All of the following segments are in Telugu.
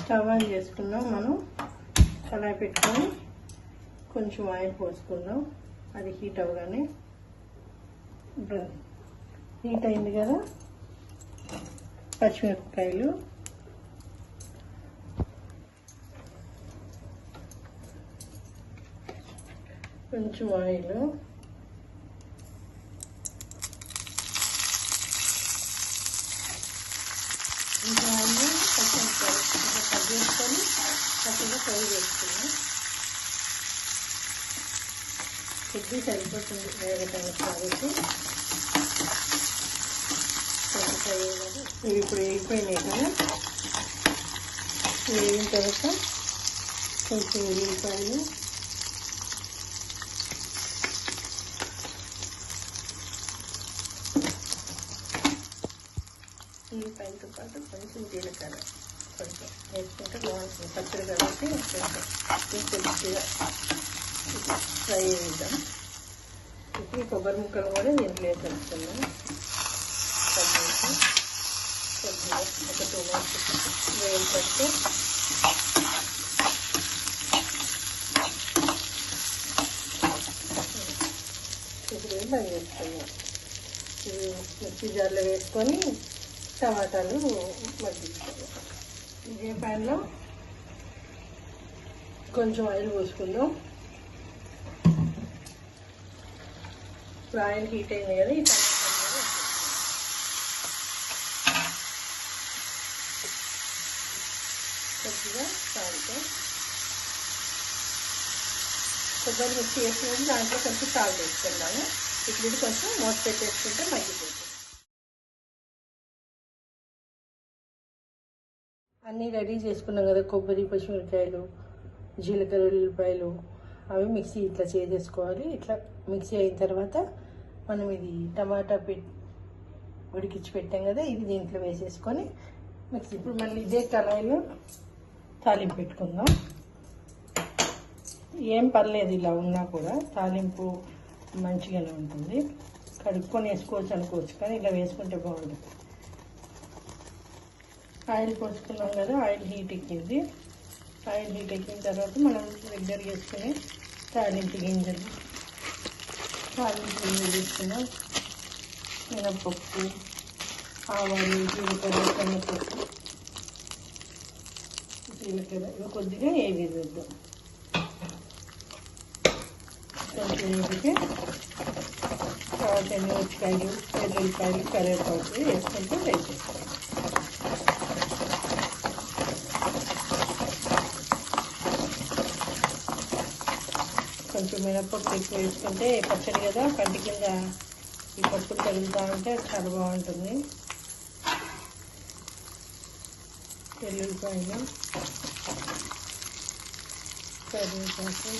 స్టవ్ ఆన్ చేసుకుందాం. మనం కళాయి పెట్టుకొని కొంచెం ఆయిల్ పోసుకుందాం. అది హీట్ అవ్వగానే హీట్ అయింది కదా, పచ్చిమిరపకాయలు, కొంచెం ఆయిల్, ఇంకా ఆయిల్ పచ్చిమిరపకాయలు కట్ చేసుకొని పచ్చిగా ఫ్రై చేసుకున్నాం. కొద్ది సరిపోతుంది వేరేటైనా కాబట్టి కొంచెం ఫ్రై అయ్యాలి. ఇవి ఇప్పుడు వేగిపోయినాయి కదా, వేగిన తర్వాత కొంచెం ఉల్లిపాయలు, ఉల్లిపాయలతో పాటు కొంచెం జీలకర్ర కొంచెం వేసుకుంటే బాగుంటుంది. పచ్చడి కాబట్టి కొంచెం కొద్దిగా ఫ్రై చేద్దాం. ఇప్పుడు కొబ్బరి ముక్కలు కూడా దీంట్లో వేసేస్తున్నాం. కొద్దిగా ఒక 2 మినిట్స్ వేయించేస్తే ఇప్పుడు బంద్ చేసుకున్నాం. ఇవి మిక్సీ జార్లో వేసుకొని టమాటాలు మగ్గించుకోవాలి. ఇదే ప్యాన్లో కొంచెం ఆయిల్ పోసుకుందాం. ఇప్పుడు ఆయిల్ హీట్ అయింది కదా, ఈ టమాటాలు కొద్దిగా సాల్ట్, కొబ్బరి మిక్సీ వేసినప్పుడు దాంట్లో కొంచెం సాల్ట్ వేసుకుందాము. ఇప్పుడు ఇది కొంచెం మూత పెట్టేసుకుంటే మగ్గిపోతుంది. అన్నీ రెడీ చేసుకున్నాం కదా, కొబ్బరి, పచ్చిమిరపకాయలు, జీలకర్ర, ఉల్లిపాయలు, అవి మిక్సీ ఇట్లా చేసేసుకోవాలి. ఇట్లా మిక్సీ అయిన తర్వాత మనం ఇది టమాటా ఉడికించి పెట్టాం కదా, ఇది దీంట్లో వేసేసుకొని మిక్సీ. ఇప్పుడు మళ్ళీ ఇదే కళాయిలో తాలింపు పెట్టుకుందాం. ఏం పర్లేదు, ఇలా ఉన్నా కూడా తాలింపు మంచిగానే ఉంటుంది. కడుక్కొని వేసుకోవచ్చు అనుకోవచ్చు, కానీ ఇలా వేసుకుంటే బాగుంటుంది. ఆయిల్ పోసుకున్నాం కదా, ఆయిల్ హీట్ ఎక్కింది. ఆయిల్ హీట్ ఎక్కిన తర్వాత మనం దగ్గర చేసుకుని తాలింపు గింజలు తీసుకున్నాం. మినపప్పు, ఆవాలు, జీలకర్ర, శనగపప్పు, జీలకర్ర ఇవి కొద్దిగా వేగిద్దాం. కొంచెం వేగితే తర్వాత మిరపకాయలు, వెల్లుల్లిపాయలు, కరివేపాకు వేసుకుంటూ వేసేస్తాం. కొంచెం మినపప్పు ఎక్కువ వేసుకుంటే పచ్చడి కదా, కంటి కింద ఈ పప్పులు తగులుతూ ఉంటే చాలా బాగుంటుంది. వెల్లుల్లిపాయలు, కరివేపాకు,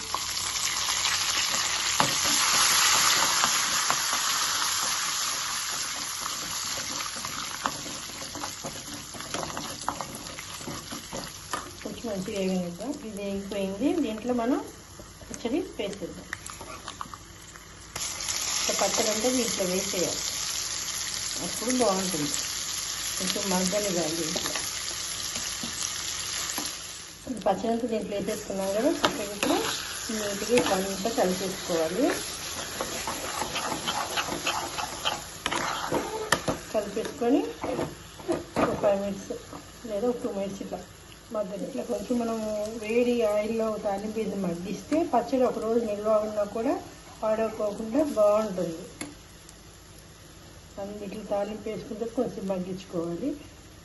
కొంచెం మంచిగా వేగనిద్దాం. ఇది వేగిపోయింది. దీంట్లో మనం పచ్చడి వేసేద్దాం. పచ్చడి అంటే దీంట్లో వేసేయాలి, అప్పుడు బాగుంటుంది. కొంచెం మగ్గని కాదు దీంట్లో. పచ్చడి అంతా దీంట్లో వేసేసుకున్నాం కదా, పచ్చడి కూడా నీట్గా ఇట్లా అంతా కలిపేసుకోవాలి. కలిపేసుకొని ఒక 5 మినిట్స్ లేదా ఒక 2 మినిట్స్ ఇట్లా మగ్గని. ఇట్లా కొంచెం మనం వేడి ఆయిల్లో తాలింపు ఇది మగ్గిస్తే పచ్చడి ఒకరోజు నిల్వ ఉన్నా కూడా పాడైపోకుండా బాగుంటుంది. ఇట్లా తాలింపు వేసుకుంటే కొంచెం మగ్గించుకోవాలి.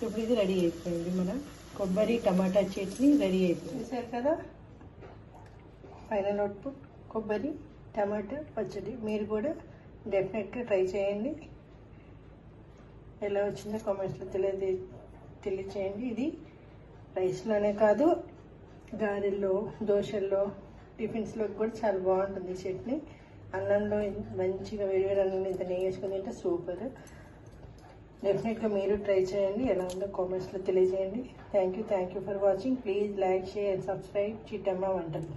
ఇప్పుడు ఇది రెడీ అయిపోయింది. మన కొబ్బరి టమాటా చట్నీ రెడీ అయిపోయింది. చూసారు కదా, ఫైనల్ అవుట్పుట్ కొబ్బరి టమాటా పచ్చడి. మీరు కూడా డెఫినెట్గా ట్రై చేయండి. ఎలా వచ్చిందో కామెంట్స్లో తెలియచేయండి. ఇది రైస్లోనే కాదు, గారెల్లో, దోశల్లో, టిఫిన్స్లో కూడా చాలా బాగుంటుంది చట్నీ. అన్నంలో మంచిగా వేడివేడి అన్నం ఇంత నెయ్యి వేసుకుని తింటే సూపర్. డెఫినెట్గా మీరు ట్రై చేయండి. ఎలా ఉందో కామెంట్స్లో తెలియజేయండి. Thank you for watching. Please like, share and subscribe Chittamma వంటలు.